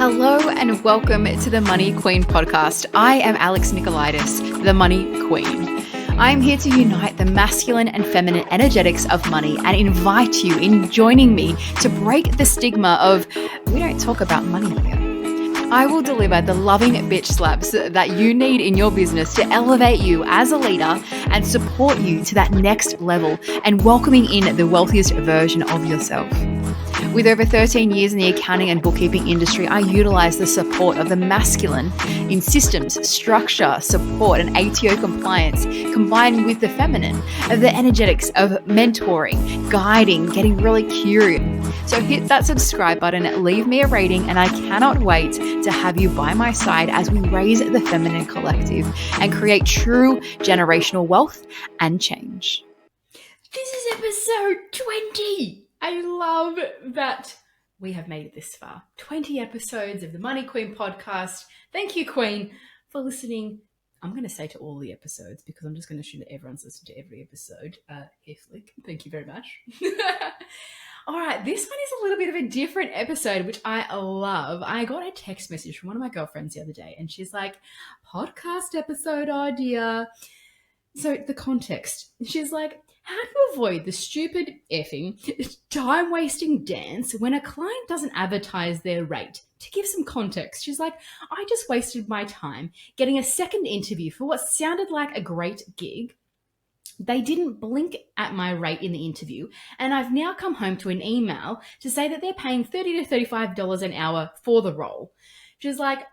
Hello and welcome to the Money Queen podcast. I am Alex Nicolaitis, the Money Queen. I'm here to unite the masculine and feminine energetics of money and invite you in joining me to break the stigma of we don't talk about money here. I will deliver the loving bitch slaps that you need in your business to elevate you as a leader and support you to that next level and welcoming in the wealthiest version of yourself. With over 13 years in the accounting and bookkeeping industry, I utilize the support of the masculine in systems, structure, support, and ATO compliance, combined with the feminine of the energetics of mentoring, guiding, getting really curious. So hit that subscribe button, leave me a rating, and I cannot wait to have you by my side as we raise the feminine collective and create true generational wealth and change. This is episode 20. I love that we have made it this far. 20 episodes of the Money Queen podcast. Thank you, Queen, for listening. I'm going to say to all the episodes because I'm just going to assume that everyone's listened to every episode. Here, Flick. Thank you very much. All right, this one is a little bit of a different episode, which I love. I got a text message from one of my girlfriends the other day, and she's like, podcast episode idea. So the context, she's like, how to avoid the stupid effing time-wasting dance when a client doesn't advertise their rate. To give some context, she's like, I just wasted my time getting a second interview for what sounded like a great gig. They didn't blink at my rate in the interview, and I've now come home to an email to say that they're paying $30 to $35 an hour for the role. She's like,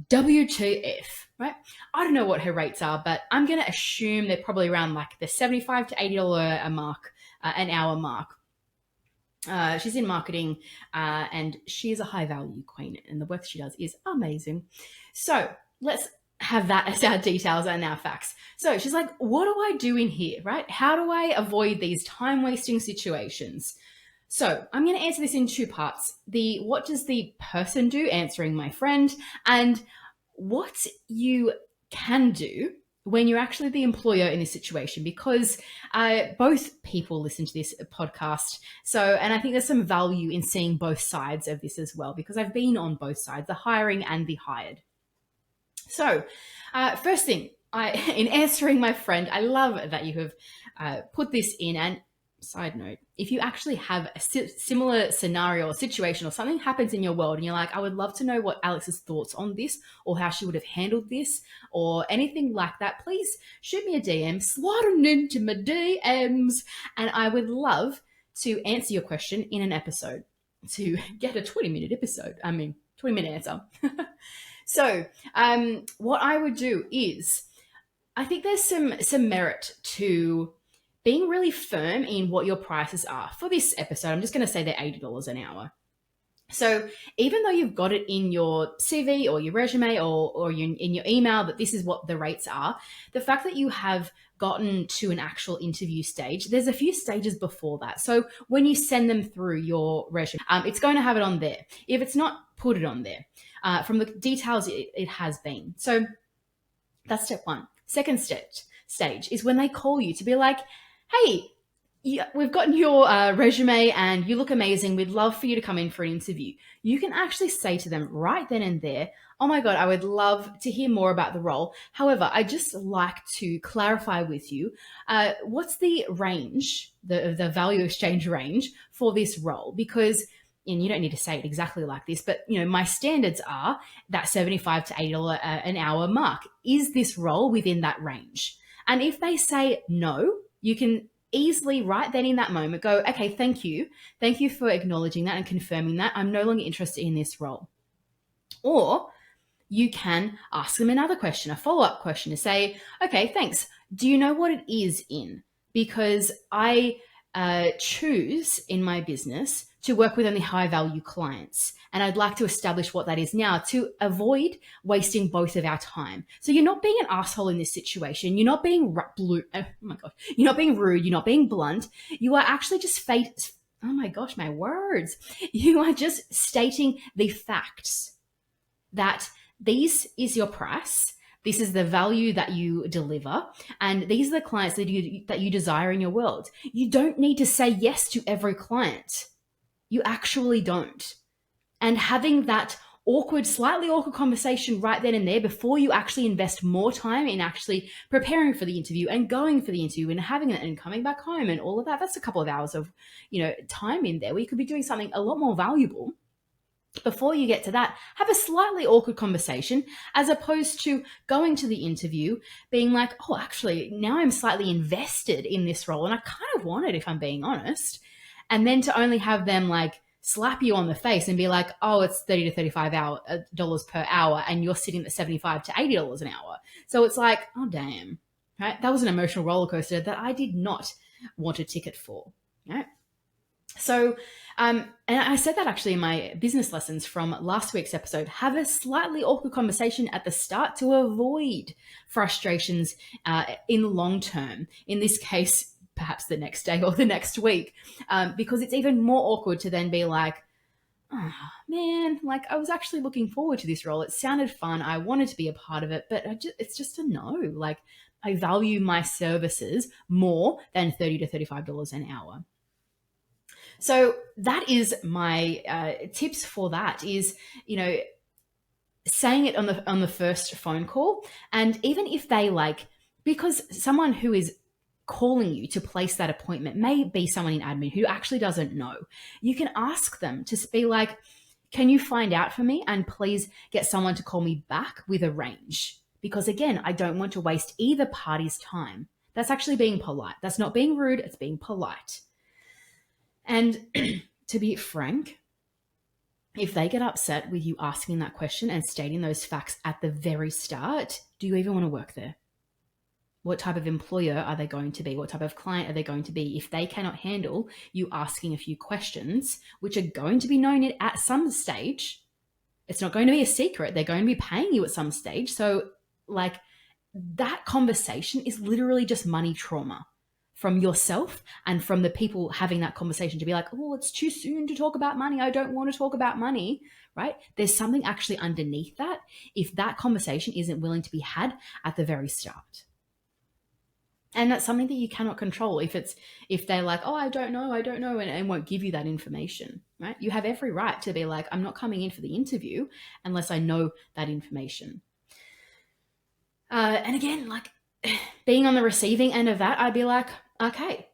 WTF, right? I don't know what her rates are, but I'm going to assume they're probably around like the $75 to $80 a mark, an hour mark. She's in marketing and she is a high value queen, and the work she does is amazing. So let's have that as our details and our facts. So she's like, what do I do in here, right? How do I avoid these time-wasting situations? So I'm going to answer this in two parts. What does the person do, answering my friend, and what you can do when you're actually the employer in this situation, because both people listen to this podcast. And I think there's some value in seeing both sides of this as well, because I've been on both sides, the hiring and the hired. So first thing, in answering my friend, I love that you have put this in. And side note, if you actually have a similar scenario or situation or something happens in your world and you're like, I would love to know what Alex's thoughts on this or how she would have handled this or anything like that, please shoot me a DM, slide on into my DMs, and I would love to answer your question in an episode to get a 20-minute answer. So what I would do is, I think there's some merit to being really firm in what your prices are. For this episode, I'm just going to say they're $80 an hour. So even though you've got it in your CV or your resume or in your email that this is what the rates are, the fact that you have gotten to an actual interview stage, there's a few stages before that. So when you send them through your resume, it's going to have it on there. If it's not, put it on there. From the details, it has been. So that's step one. Second stage is when they call you to be like, hey, we've gotten your resume and you look amazing. We'd love for you to come in for an interview. You can actually say to them right then and there, oh my God, I would love to hear more about the role. However, I'd just like to clarify with you, what's the range, the value exchange range for this role? Because, and you don't need to say it exactly like this, but my standards are that $75 to $80 an hour mark. Is this role within that range? And if they say no, you can easily right then in that moment go, okay, thank you. Thank you for acknowledging that and confirming that. I'm no longer interested in this role. Or you can ask them another question, a follow-up question to say, okay, thanks. Do you know what it is in? Because I choose in my business to work with only high value clients. And I'd like to establish what that is now to avoid wasting both of our time. So you're not being an asshole in this situation. You're not being you're not being rude. You're not being blunt. You are actually just oh my gosh, my words. You are just stating the facts that this is your price. This is the value that you deliver, and these are the clients that you desire in your world. You don't need to say yes to every client. You actually don't. And having that slightly awkward conversation right then and there before you actually invest more time in actually preparing for the interview and going for the interview and having it and coming back home and all of that. That's a couple of hours of, time in there where you could be doing something a lot more valuable. Before you get to that, have a slightly awkward conversation as opposed to going to the interview being like, oh, actually, now I'm slightly invested in this role and I kind of want it, if I'm being honest. And then to only have them like slap you on the face and be like, oh, it's $30 to $35 per hour and you're sitting at $75 to $80 an hour. So it's like, oh, damn, right? That was an emotional roller coaster that I did not want a ticket for, right? So, and I said that actually in my business lessons from last week's episode, have a slightly awkward conversation at the start to avoid frustrations in the long term. In this case, perhaps the next day or the next week, because it's even more awkward to then be like, oh man, like I was actually looking forward to this role. It sounded fun. I wanted to be a part of it, but it's just a no. Like I value my services more than $30 to $35 an hour. So that is my tips for that is, saying it on the first phone call. And even if they because someone who is calling you to place that appointment may be someone in admin who actually doesn't know, you can ask them to be like, can you find out for me and please get someone to call me back with a range? Because again, I don't want to waste either party's time. That's actually being polite. That's not being rude. It's being polite. And to be frank, if they get upset with you asking that question and stating those facts at the very start, do you even want to work there? What type of employer are they going to be? What type of client are they going to be? If they cannot handle you asking a few questions, which are going to be known at some stage, it's not going to be a secret. They're going to be paying you at some stage. So that conversation is literally just money trauma from yourself and from the people having that conversation to be like, oh, it's too soon to talk about money. I don't want to talk about money, right? There's something actually underneath that if that conversation isn't willing to be had at the very start. And that's something that you cannot control if they're like, oh, I don't know, and won't give you that information, right? You have every right to be like, I'm not coming in for the interview unless I know that information. And again, being on the receiving end of that, I'd be like, okay,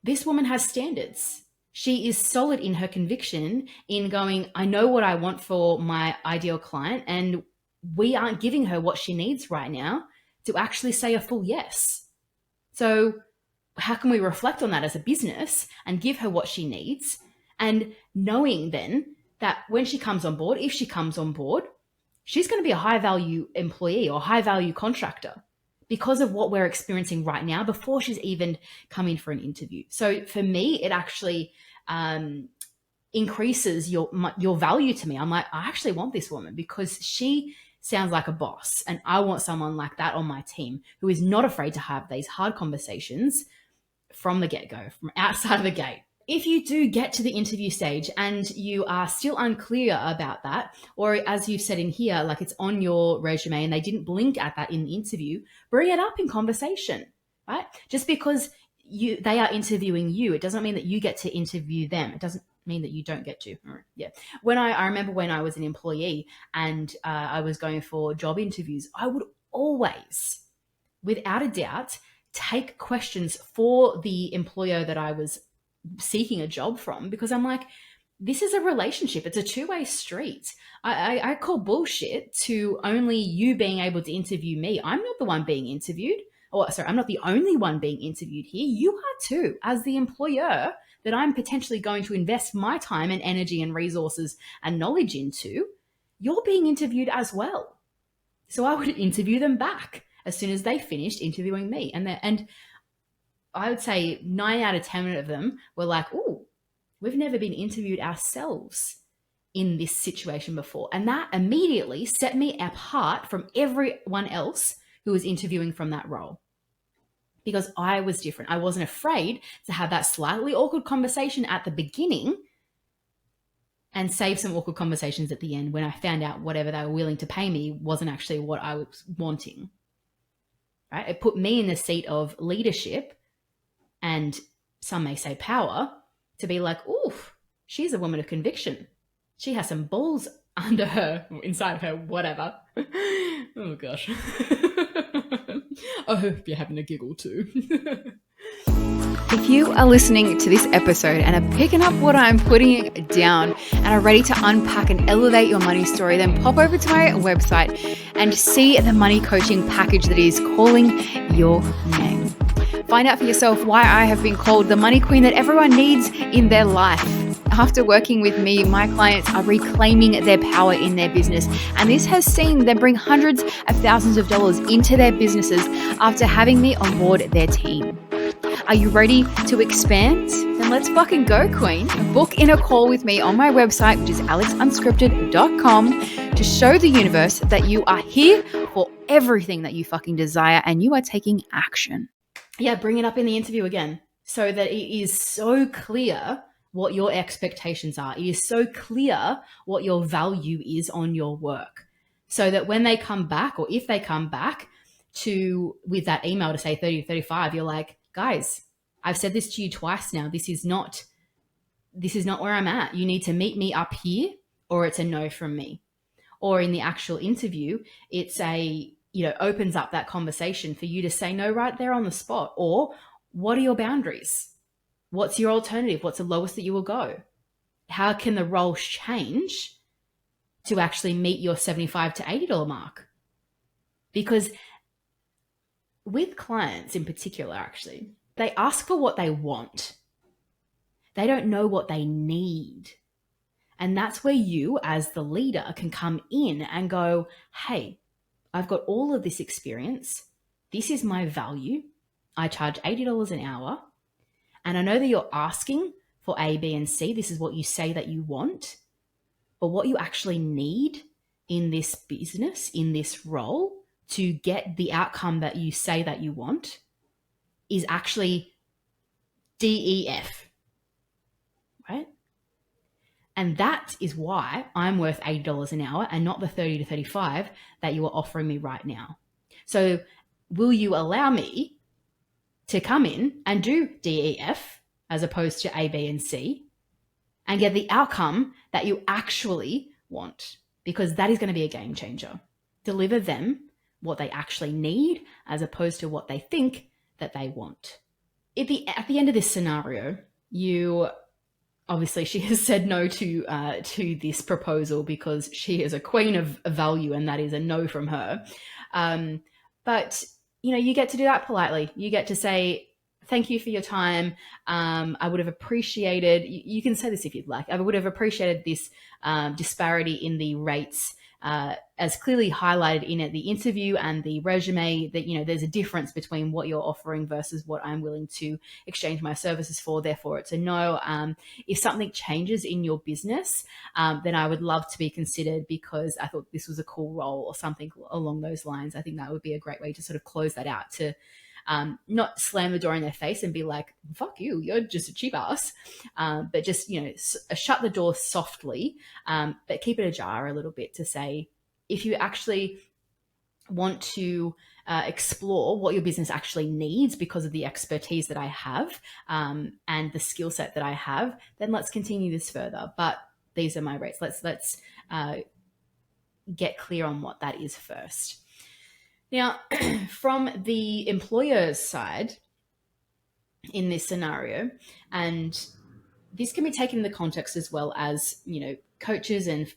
this woman has standards. She is solid in her conviction in going, I know what I want for my ideal client, and we aren't giving her what she needs right now to actually say a full yes. So how can we reflect on that as a business and give her what she needs? And knowing then that when she comes on board, if she comes on board, she's going to be a high value employee or high value contractor because of what we're experiencing right now before she's even come in for an interview. So for me, it actually increases your value to me. I'm like, I actually want this woman because she sounds like a boss, and I want someone like that on my team who is not afraid to have these hard conversations from the get-go, from outside of the gate. If you do get to the interview stage and you are still unclear about that, or as you've said in here, it's on your resume and they didn't blink at that in the interview, bring it up in conversation, right? Just because they are interviewing you, it doesn't mean that you get to interview them. It doesn't mean that you don't get to. Yeah. I remember when I was an employee and I was going for job interviews, I would always, without a doubt, take questions for the employer that I was seeking a job from, because I'm like, this is a relationship. It's a two-way street. I call bullshit to only you being able to interview me. I'm not the one being interviewed. I'm not the only one being interviewed here. You are too, as the employer that I'm potentially going to invest my time and energy and resources and knowledge into. You're being interviewed as well. So I would interview them back as soon as they finished interviewing me. And I would say 9 out of 10 of them were like, oh, we've never been interviewed ourselves in this situation before. And that immediately set me apart from everyone else who was interviewing from that role, because I was different. I wasn't afraid to have that slightly awkward conversation at the beginning and save some awkward conversations at the end when I found out whatever they were willing to pay me wasn't actually what I was wanting, right? It put me in the seat of leadership, and some may say power, to be like, oof, she's a woman of conviction. She has some balls under her, inside her, whatever. Oh gosh. I hope you're having a giggle too. If you are listening to this episode and are picking up what I'm putting down and are ready to unpack and elevate your money story, then pop over to my website and see the money coaching package that is calling your name. Find out for yourself why I have been called the money queen that everyone needs in their life. After working with me, my clients are reclaiming their power in their business, and this has seen them bring hundreds of thousands of dollars into their businesses after having me on board their team. Are you ready to expand? Then let's fucking go, queen. Book in a call with me on my website, which is alexunscripted.com, to show the universe that you are here for everything that you fucking desire and you are taking action. Yeah, bring it up in the interview again so that it is so clear what your expectations are. It is so clear what your value is on your work, so that when they come back, or if they come back with that email to say 30 to 35, you're like, guys, I've said this to you twice now. This is not where I'm at. You need to meet me up here, or it's a no from me. Or in the actual interview, it's opens up that conversation for you to say no right there on the spot. Or what are your boundaries? What's your alternative? What's the lowest that you will go? How can the role change to actually meet your $75 to $80 mark? Because with clients in particular, actually, they ask for what they want. They don't know what they need. And that's where you, as the leader, can come in and go, hey, I've got all of this experience. This is my value. I charge $80 an hour. And I know that you're asking for A, B, and C. This is what you say that you want. But what you actually need in this business, in this role, to get the outcome that you say that you want is actually DEF, right? And that is why I'm worth $80 an hour and not the 30 to 35 that you are offering me right now. So will you allow me to come in and do DEF as opposed to A, B, and C and get the outcome that you actually want? Because that is going to be a game changer. Deliver them what they actually need as opposed to what they think that they want. At the end of this scenario, obviously she has said no to this proposal because she is a queen of value and that is a no from her. But you get to do that politely. You get to say, thank you for your time. I would have appreciated, you can say this if you'd like, I would have appreciated this disparity in the rates as clearly highlighted in the interview and the resume, that, there's a difference between what you're offering versus what I'm willing to exchange my services for. Therefore, it's a no. If something changes in your business, then I would love to be considered because I thought this was a cool role or something along those lines. I think that would be a great way to sort of close that out, to not slam the door in their face and be like, fuck you, you're just a cheap ass. But just, shut the door softly, but keep it ajar a little bit to say, if you actually want to explore what your business actually needs because of the expertise that I have and the skill set that I have, then let's continue this further. But these are my rates. Let's get clear on what that is first. Now, from the employer's side in this scenario, and this can be taken in the context as well as, coaches and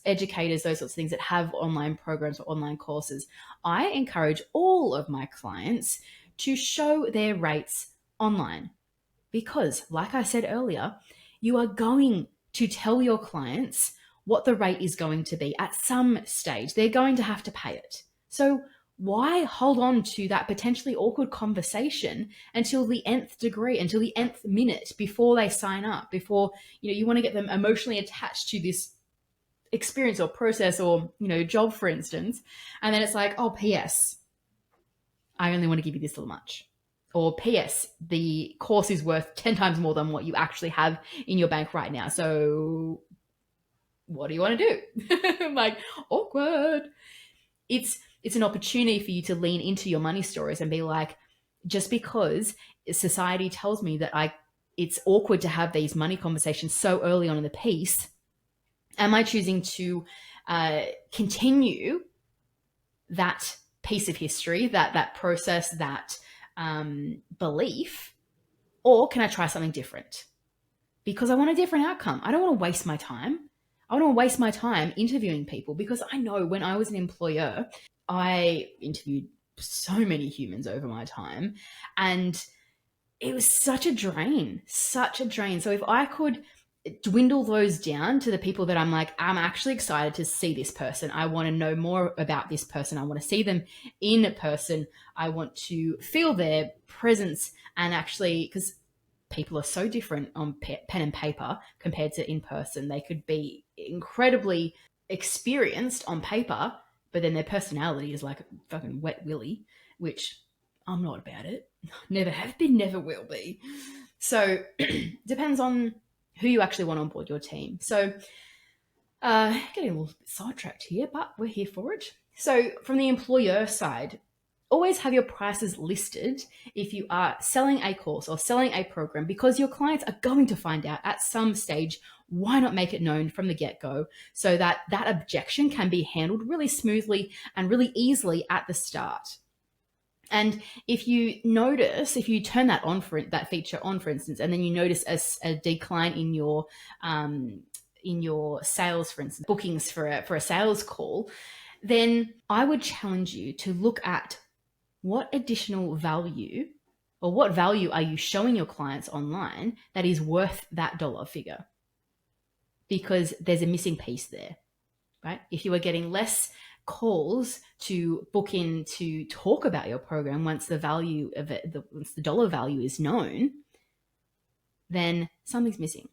educators, those sorts of things that have online programs or online courses, I encourage all of my clients to show their rates online because, like I said earlier, you are going to tell your clients what the rate is going to be at some stage. They're going to have to pay it. So why hold on to that potentially awkward conversation until the nth degree, until the nth minute before they sign up, before, you want to get them emotionally attached to this experience or process or, job, for instance. And then it's like, oh, P.S., I only want to give you this little much. Or P.S., the course is worth 10 times more than what you actually have in your bank right now. So what do you want to do? Like, awkward. It's an opportunity for you to lean into your money stories and be like, just because society tells me that it's awkward to have these money conversations so early on in the piece, Am I choosing to continue that piece of history, that process, that belief, or can I try something different? Because I want a different outcome. I don't want to waste my time. I don't want to waste my time interviewing people, because I know when I was an employer, I interviewed so many humans over my time, and it was such a drain, such a drain. So if I could dwindle those down to the people that I'm like, I'm actually excited to see this person. I want to know more about this person. I want to see them in person. I want to feel their presence. And actually, because people are so different on pen and paper compared to in person, they could be incredibly experienced on paper, but then their personality is like a fucking wet willy, which I'm not about it. Never have been, never will be. So depends on who you actually want on board your team. So getting a little bit sidetracked here, but we're here for it. So from the employer side, always have your prices listed if you are selling a course or selling a program, because your clients are going to find out at some stage. Why not make it known from the get-go so that that objection can be handled really smoothly and really easily at the start? And if you notice, if you turn that on, for that feature on, for instance, and then you notice a decline in your sales, for instance, bookings for a sales call, then I would challenge you to look at what additional value, or what value are you showing your clients online that is worth that dollar figure? Because there's a missing piece there, right? If you are getting less calls to book in to talk about your program once the value of it, once the dollar value is known, then something's missing,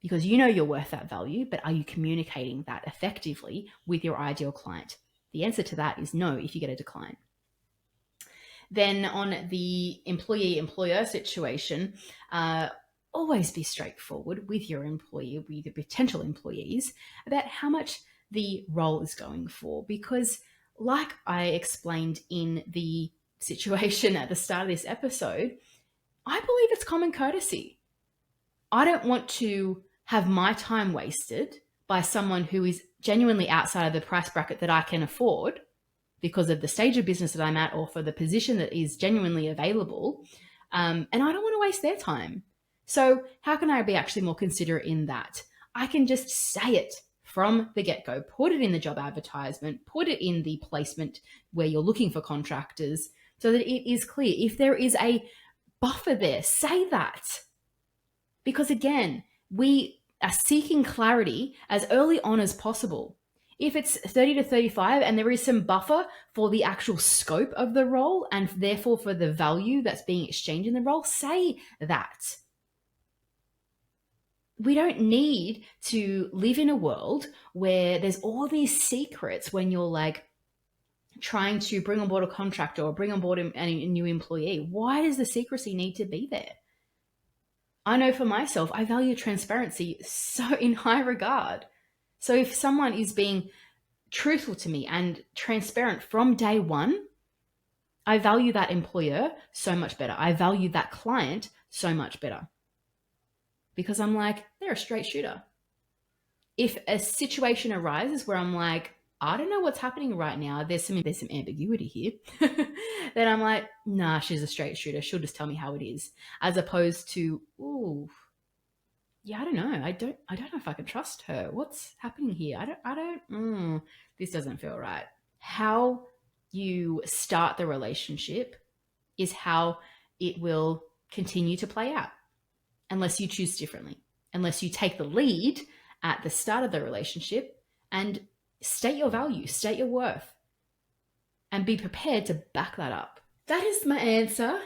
because you know you're worth that value, but are you communicating that effectively with your ideal client? The answer to that is no if you get a decline. Then on the employee-employer situation, always be straightforward with your employee, with the potential employees, about how much the role is going for. Because like I explained in the situation at the start of this episode, I believe it's common courtesy. I don't want to have my time wasted by someone who is genuinely outside of the price bracket that I can afford because of the stage of business that I'm at, or for the position that is genuinely available. And I don't want to waste their time. So how can I be actually more considerate in that? I can just say it from the get-go, put it in the job advertisement, put it in the placement where you're looking for contractors, so that it is clear. If there is a buffer there, say that. Because again, we are seeking clarity as early on as possible. If it's 30 to 35 and there is some buffer for the actual scope of the role and therefore for the value that's being exchanged in the role, say that. We don't need to live in a world where there's all these secrets when you're like trying to bring on board a contractor or bring on board a new employee. Why does the secrecy need to be there? I know for myself, I value transparency so in high regard. So if someone is being truthful to me and transparent from day one, I value that employer so much better. I value that client so much better. Because I'm like, they're a straight shooter. If a situation arises where I'm like, I don't know what's happening right now, there's some ambiguity here, then I'm like, nah, she's a straight shooter. She'll just tell me how it is. As opposed to, ooh, yeah, I don't know. I don't know if I can trust her. What's happening here? This doesn't feel right. How you start the relationship is how it will continue to play out, unless you choose differently, unless you take the lead at the start of the relationship and state your value, state your worth, and be prepared to back that up. That is my answer.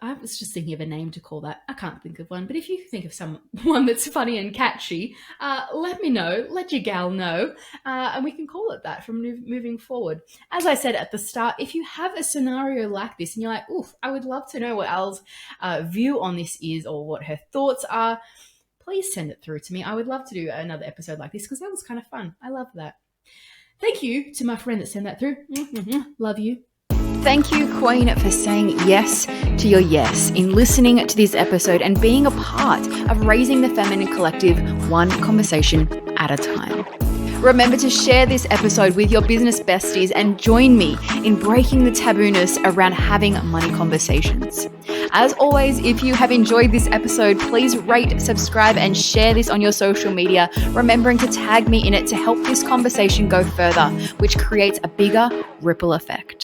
I was just thinking of a name to call that. I can't think of one, but if you think of someone that's funny and catchy, let me know, let your gal know, and we can call it that from moving forward. As I said at the start, if you have a scenario like this and you're like, oof, I would love to know what Al's view on this is or what her thoughts are, please send it through to me. I would love to do another episode like this because that was kind of fun. I love that. Thank you to my friend that sent that through. Love you. Thank you, Queen, for saying yes to your yes in listening to this episode and being a part of raising the feminine collective one conversation at a time. Remember to share this episode with your business besties and join me in breaking the tabooness around having money conversations. As always, if you have enjoyed this episode, please rate, subscribe, and share this on your social media, remembering to tag me in it to help this conversation go further, which creates a bigger ripple effect.